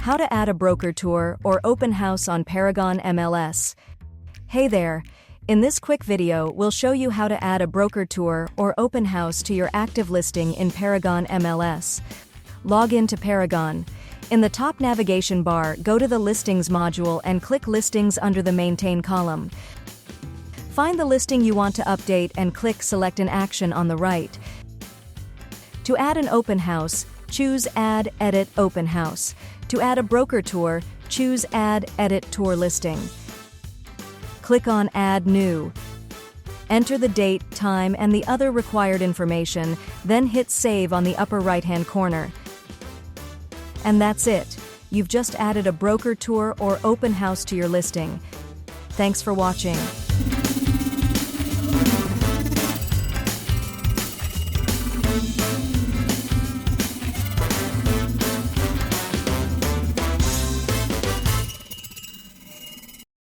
How to add a broker tour or open house on Paragon MLS. Hey there! In this quick video, we'll show you how to add a broker tour or open house to your active listing in Paragon MLS. Log in to Paragon. In the top navigation bar, go to the Listings module and click Listings under the Maintain column. Find the listing you want to update and click Select an Action on the right. To add an open house, choose Add, Edit, Open House. To add a broker tour, choose Add, Edit, Tour Listing. Click on Add New. Enter the date, time, and the other required information, then hit Save on the upper right-hand corner. And that's it. You've just added a broker tour or open house to your listing. Thanks for watching.